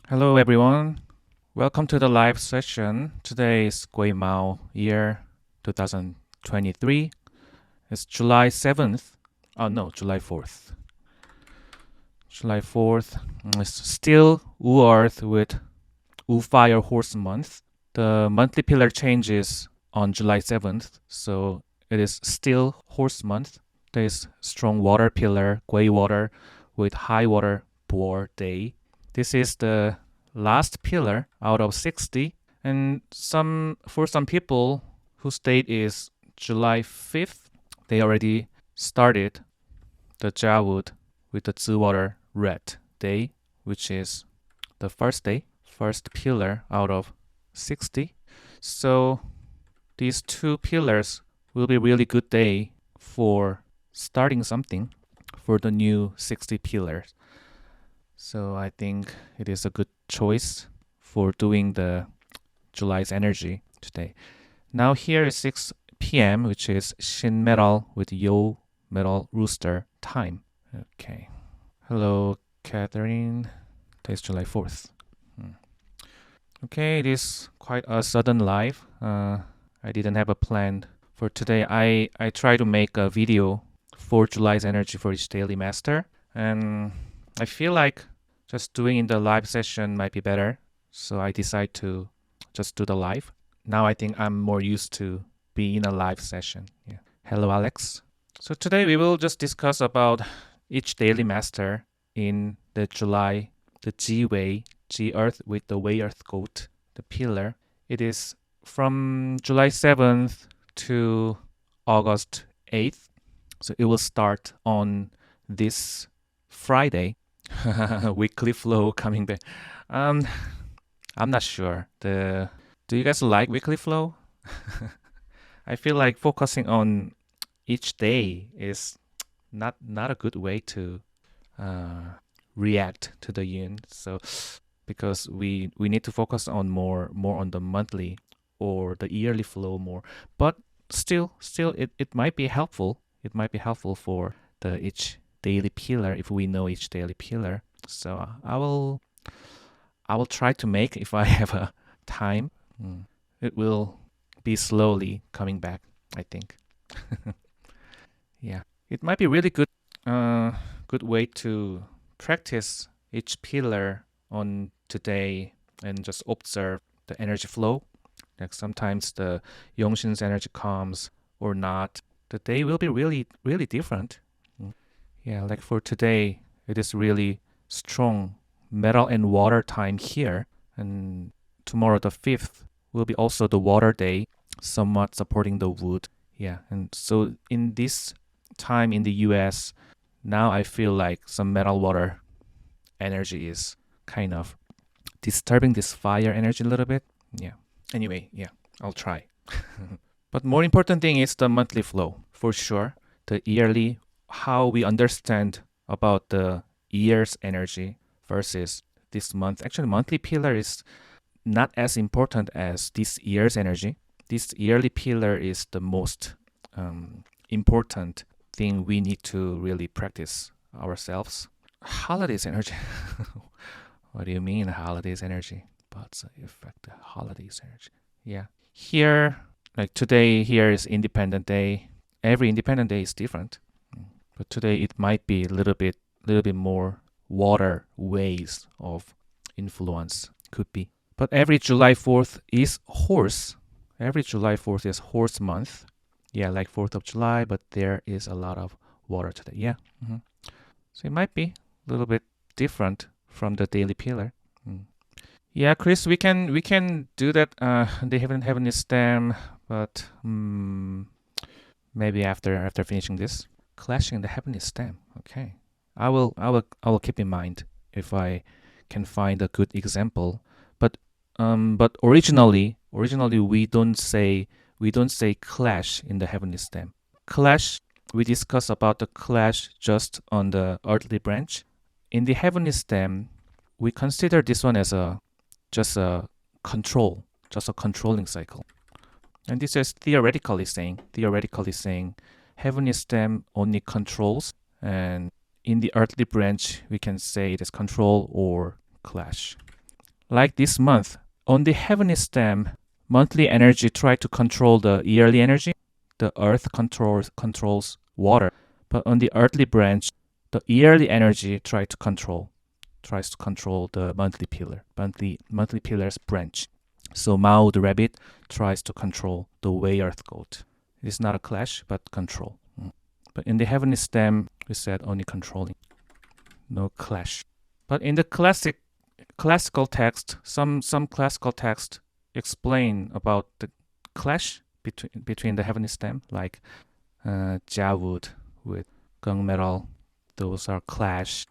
Hello everyone. Welcome to the live session. Today is Gui Mao year 2023. It's July 7th. Oh no, July 4th. July 4th. It's still Wu Earth with Wu Fire Horse month. The monthly pillar changes on July 7th, so it is still horse month. There is strong water pillar, Gui water with high water boar day. This is the last pillar out of 60, and for some people whose date is July 5th, they already started the Jiawud with the Zi water red day, which is the first day, first pillar out of 60. So these two pillars will be really good day for starting something for the new 60 pillars. So I think it is a good choice for doing the July's energy today. Now here is 6 p.m., which is Shin Metal with Yo Metal Rooster time. Okay. Hello, Catherine. Today's July 4th. Okay, it is quite a sudden live. I didn't have a plan for today. I try to make a video for July's energy for each daily master, and I feel like just doing in the live session might be better. So I decide to just do the live. Now I think I'm more used to being in a live session. Yeah. Hello, Alex. So today we will just discuss about each daily master in the July, the G Way, G Earth with the Way Earth Goat, the pillar. It is from July 7th to August 8th. So it will start on this Friday. Weekly flow coming back. I'm not sure. Do you guys like weekly flow? I feel like focusing on each day is not a good way to react to the yin. So because we need to focus on more on the monthly or the yearly flow more. But still it might be helpful. It might be helpful for the each daily pillar if we know each daily pillar. So I will try to make if I have a time. It will be slowly coming back, I think. Yeah, it might be really good way to practice each pillar on today and just observe the energy flow. Like sometimes the Yongshin's energy comes or not. The day will be really different. Yeah, like for today, it is really strong metal and water time here. And tomorrow, the 5th, will be also the water day, somewhat supporting the wood. Yeah, and so in this time in the US, now I feel like some metal water energy is kind of disturbing this fire energy a little bit. Yeah. Anyway, yeah, I'll try. But more important thing is the monthly flow, for sure. The yearly, how we understand about the year's energy versus this month. Actually, monthly pillar is not as important as this year's energy. This yearly pillar is the most important thing we need to really practice ourselves. Holidays energy. What do you mean holidays energy? But affect the holidays energy. Yeah. Here, like today, here is Independent Day. Every Independent Day is different. But today it might be a little bit more water ways of influence. Could be. But every July 4th is horse. Every July 4th is horse month. Yeah, like 4th of July, but there is a lot of water today. Yeah. So it might be a little bit different from the daily pillar. Yeah, Chris, we can do that. They haven't a stem, but maybe after finishing this, clashing the heavenly stem. Okay, I will keep in mind if I can find a good example. But originally we don't say clash in the heavenly stem. Clash, we discuss about the clash just on the earthly branch. In the heavenly stem, we consider this one as just a controlling cycle. And this is theoretically saying heavenly stem only controls, and in the earthly branch we can say it is control or clash. Like this month, on the heavenly stem, monthly energy try to control the yearly energy. The earth controls water. But on the earthly branch, the yearly energy tries to control the monthly pillar's branch. So Mao the rabbit tries to control the way earth goat. It is not a clash, but control. But in the heavenly stem, we said only controlling, no clash. But in the classical text, some classical text explain about the clash between the heavenly stem, like Jia wood with gung metal. Those are clash.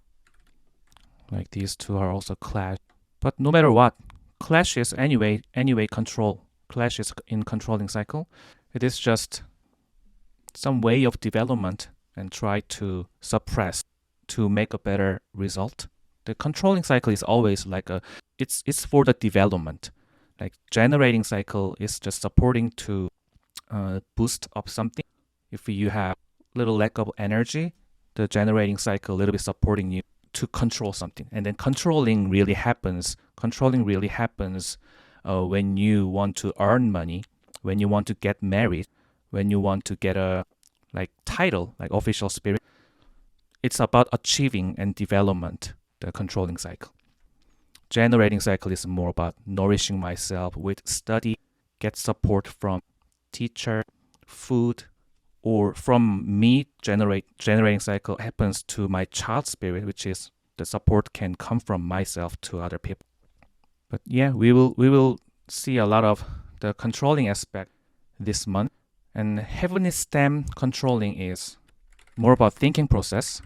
Like these two are also clash. But no matter what, clash is anyway control. Clash is in controlling cycle. It is just some way of development and try to suppress to make a better result. The controlling cycle is always like it's for the development. Like generating cycle is just supporting to boost up something. If you have little lack of energy, the generating cycle a little bit supporting you to control something. And then controlling really happens when you want to earn money, when you want to get married, when you want to get a title, like official spirit. It's about achieving and development, the controlling cycle. Generating cycle is more about nourishing myself with study, get support from teacher, food, or from me. Generating cycle happens to my child spirit, which is the support can come from myself to other people. But yeah, we will see a lot of the controlling aspect this month. And heavenly stem controlling is more about thinking process.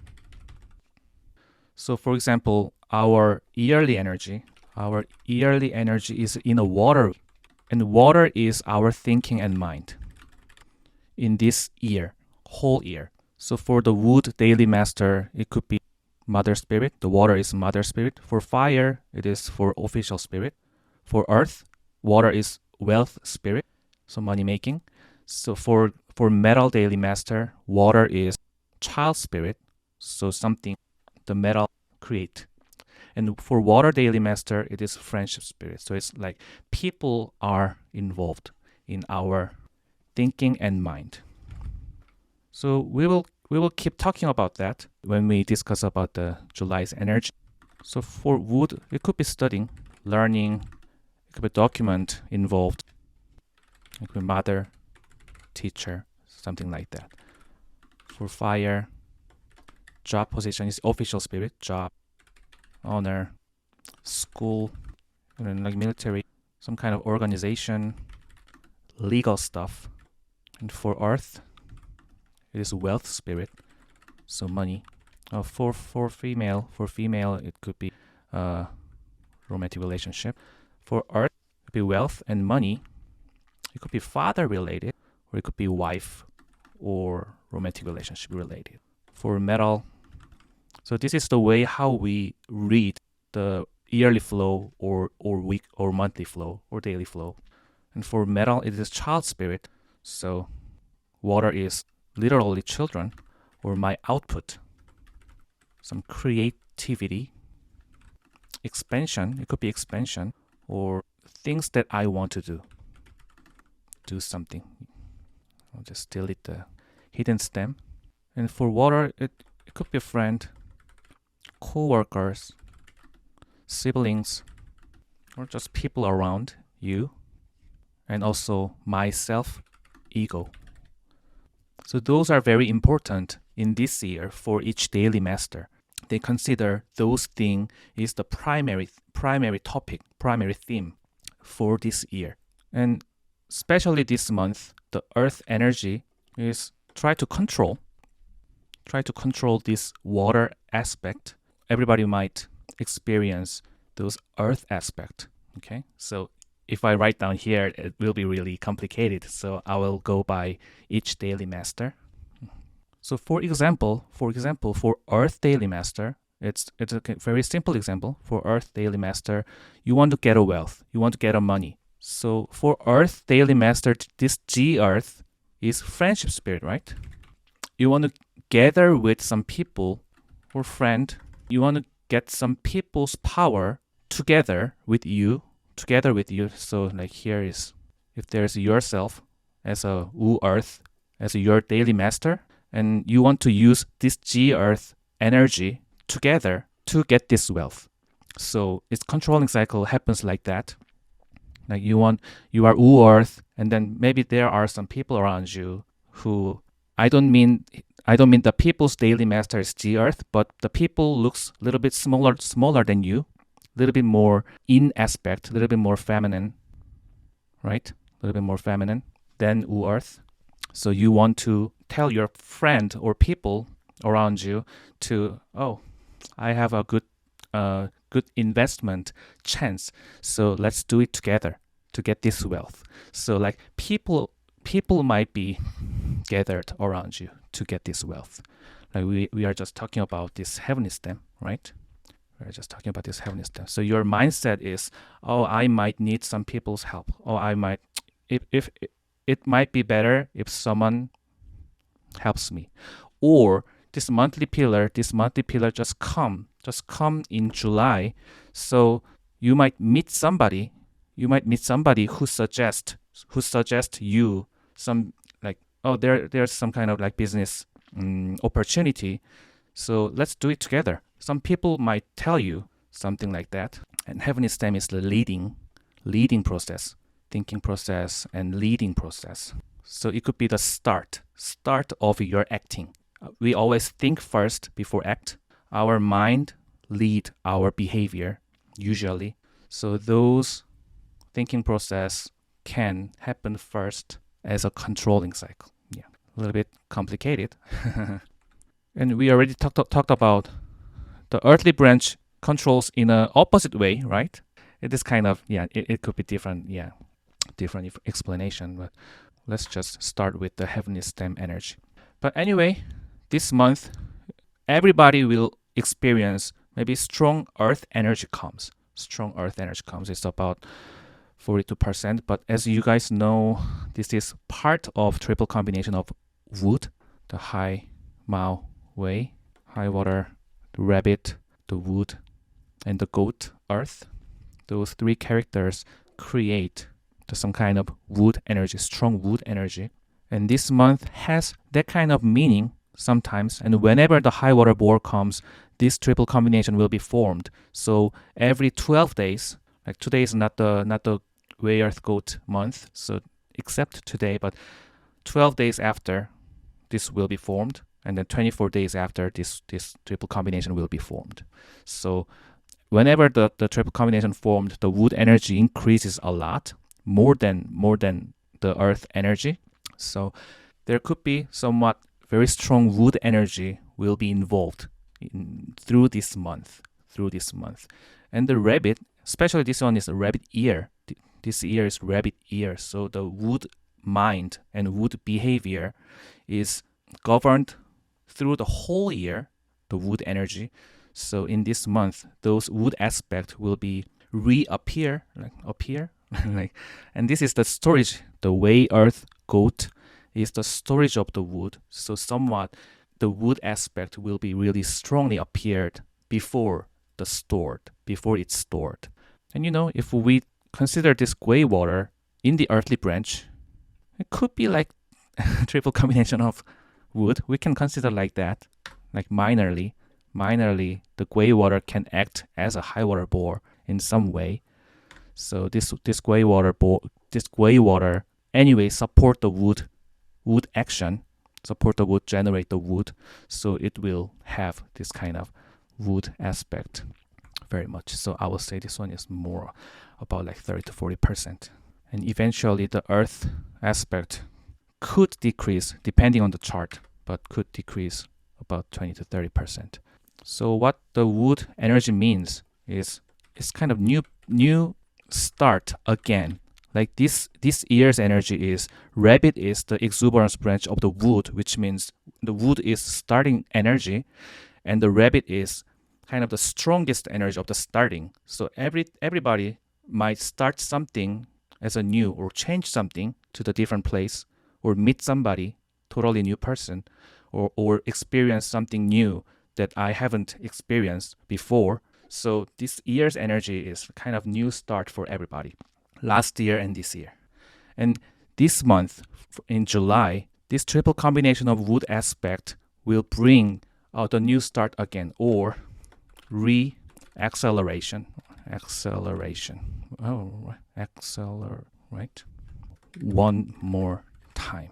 So for example, our yearly energy is in a water, and water is our thinking and mind in this year, whole year. So for the wood daily master, it could be mother spirit. The water is mother spirit. For fire, it is for official spirit. For earth, water is wealth spirit, so money making. So for metal daily master, water is child spirit, so something the metal create. And for water daily master, it is friendship spirit. So it's like people are involved in our thinking and mind. So we will keep talking about that when we discuss about the July's energy. So for wood, it could be studying, learning, it could be document involved, it could be mother, teacher, something like that. For fire, job position is official spirit, job, honor, school, like military, some kind of organization, legal stuff. And for earth, it is wealth spirit, so money. For female, it could be romantic relationship. For earth, it could be wealth and money. It could be father related, or it could be wife or romantic relationship related. For metal, so this is the way how we read the yearly flow or week or monthly flow or daily flow. And for metal, it is child spirit. So water is literally children or my output. Some creativity, expansion, it could be expansion or things that I want to do something. I'll just delete the hidden stem. And for water, it could be a friend, co-workers, siblings, or just people around you, and also myself, ego. So those are very important in this year for each daily master. They consider those things is the primary topic, primary theme for this year. And especially this month, the earth energy is try to control this water aspect. Everybody might experience those earth aspect. Okay, so if I write down here, it will be really complicated. So I will go by each daily master. So for example, for earth daily master, it's a very simple example. For earth daily master, you want to get a wealth, you want to get a money. So for earth daily master, this G earth is friendship spirit, right? You want to gather with some people or friend. You want to get some people's power together with you, together with you. So like here is, if there's yourself as a Wu Earth, as your daily master, and you want to use this G Earth energy together to get this wealth. So its controlling cycle happens like that. Like you are Wu Earth, and then maybe there are some people around you who I don't mean the people's daily master is G Earth, but the people looks a little bit smaller than you, a little bit more in aspect, a little bit more feminine, right? A little bit more feminine than Wu Earth. So you want to tell your friend or people around you to, oh, I have a good investment chance. So let's do it together to get this wealth. So like people might be gathered around you to get this wealth. Like we are just talking about this heavenly stem, right? We're just talking about this heavenly stem. So your mindset is, oh, I might need some people's help. Or I might, if it might be better if someone helps me. Or this monthly pillar just come in July. So you might meet somebody who suggests you some, like, oh, there's some kind of like business opportunity. So let's do it together. Some people might tell you something like that. And heavenly stem is the leading process, thinking process and leading process. So it could be the start of your acting. We always think first before act. Our mind lead our behavior usually. So those thinking process can happen first as a controlling cycle. Yeah, a little bit complicated. And we already talked about the earthly branch controls in an opposite way, right? It is kind of, it could be different explanation, but let's just start with the heavenly stem energy. But anyway, this month, everybody will experience maybe strong earth energy comes. It's about 42%. But as you guys know, this is part of triple combination of wood, the high Mao way, high water, the rabbit, the wood, and the goat earth. Those three characters create some kind of wood energy, strong wood energy. And this month has that kind of meaning sometimes. And whenever the high water board comes, this triple combination will be formed. So every 12 days, like today is not the way earth goat month, so except today, but 12 days after this will be formed, and then 24 days after this triple combination will be formed. So whenever the triple combination formed, the wood energy increases a lot, more than the earth energy. So there could be somewhat very strong wood energy will be involved through this month. And the rabbit, especially this one is a rabbit ear. This ear is rabbit ear. So the wood mind and wood behavior is governed through the whole year, the wood energy. So in this month, those wood aspects will be appear, and this is the storage. The way earth goat is the storage of the wood. So somewhat the wood aspect will be really strongly appeared before it's stored. And if we consider this gray water in the earthly branch, it could be like triple combination of wood. We can consider like that, like minorly, the gray water can act as a high water bore in some way. So this gray water anyway support the wood action, support the wood, generate the wood. So it will have this kind of wood aspect very much. So I will say this one is more about like 30 to 40%. And eventually the earth aspect could decrease depending on the chart, but could decrease about 20 to 30%. So what the wood energy means is it's kind of new start again. Like this year's energy is rabbit is the exuberance branch of the wood, which means the wood is starting energy, and the rabbit is kind of the strongest energy of the starting. So everybody might start something as a new, or change something to the different place, or meet somebody, totally new person, or experience something new that I haven't experienced before. So this year's energy is kind of new start for everybody. Last year and this year. And this month, in July, this triple combination of wood aspect will bring out a new start again, or re-acceleration. Acceleration. Oh, accelerate. One more time.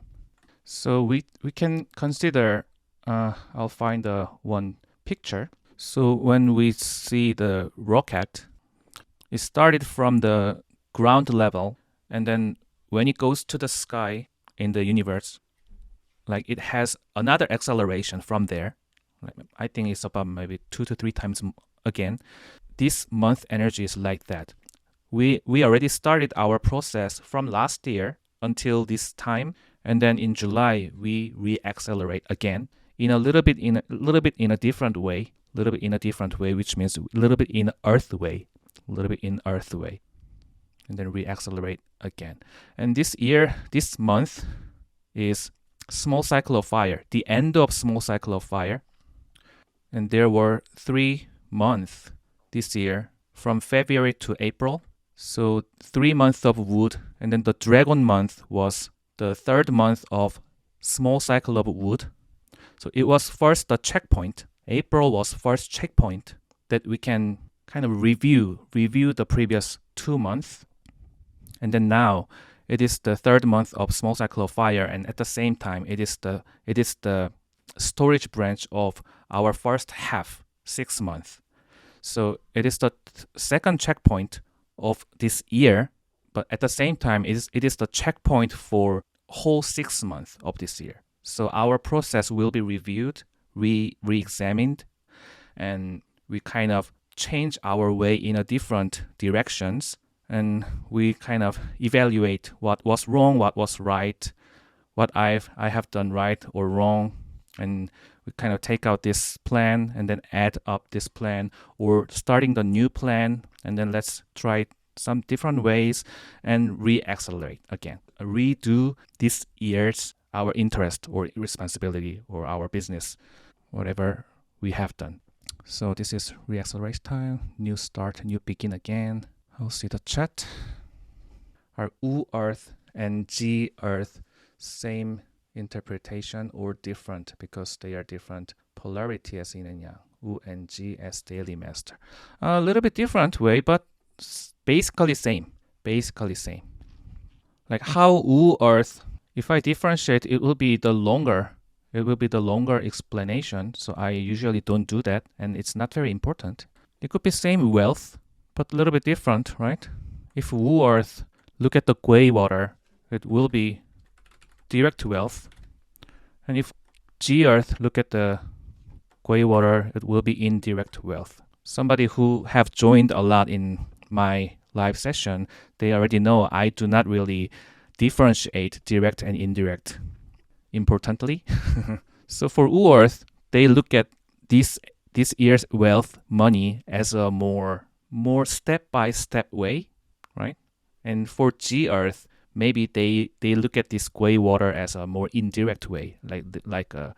So we can consider, I'll find one picture. So when we see the rocket, it started from the ground level, and then when it goes to the sky in the universe, like it has another acceleration from there. I think it's about maybe 2 to 3 times again. This month energy is like that. We already started our process from last year until this time, and then in July we re-accelerate again in a little bit in a different way, which means a little bit in earth way, and then re-accelerate again. And this month is small cycle of fire, the end of small cycle of fire. And there were 3 months this year from February to April. So 3 months of wood, and then the dragon month was the 3rd month of small cycle of wood. So it was first the checkpoint. April was first checkpoint that we can kind of review the previous 2 months. And then now it is the 3rd month of small cycle of fire, and at the same time it is the storage branch of our first half, 6 months. So it is the second checkpoint of this year, but at the same time it is the checkpoint for whole 6 months of this year. So our process will be reviewed, re-examined, and we kind of change our way in a different directions, and we kind of evaluate what was wrong, what was right, what I have done right or wrong, and we kind of take out this plan and then add up this plan, or starting the new plan, and then let's try some different ways and re-accelerate again. Redo this year's our interest or responsibility or our business, whatever we have done. So this is re-accelerate time, new start, new begin again. I'll see the chat. Are U Earth and G Earth same interpretation or different because they are different polarity as yin and yang? U and G as daily master. A little bit different way, but basically same. Like how U Earth, if I differentiate, it will be the longer explanation. So I usually don't do that, and it's not very important. It could be same wealth, but a little bit different, right? If Wu Earth, look at the gray water, it will be direct wealth. And if G Earth, look at the gray water, it will be indirect wealth. Somebody who have joined a lot in my live session, they already know I do not really differentiate direct and indirect importantly. So for Wu Earth, they look at this year's wealth, money, as a more step-by-step way, right? And for G Earth, maybe they look at this gray water as a more indirect way, like a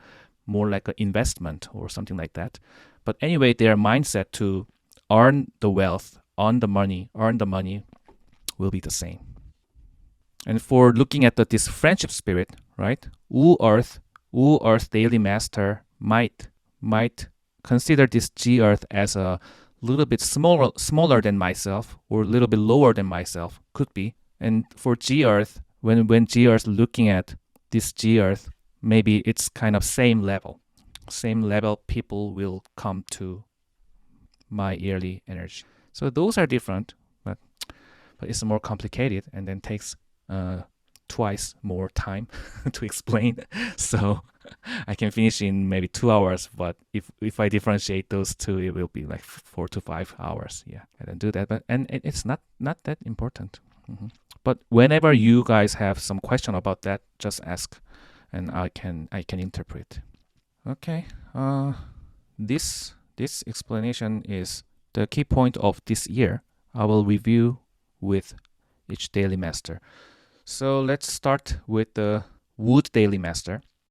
more like an investment or something like that. But anyway, their mindset to earn the wealth, earn the money will be the same. And for looking at this friendship spirit, right? Wu Earth daily master might consider this G Earth as a little bit smaller than myself, or a little bit lower than myself, could be. And for G Earth, when G Earth looking at this G Earth, maybe it's kind of same level. People will come to my yearly energy. So those are different, but it's more complicated and then takes twice more time to explain. So I can finish in maybe 2 hours, but if I differentiate those two, it will be like 4 to 5 hours. Yeah, I don't do that, but and it's not that important. But whenever you guys have some question about that, just ask, and I can interpret. Okay, this explanation is the key point of this year. I will review with each daily master. So let's start with the Wood Daily Master.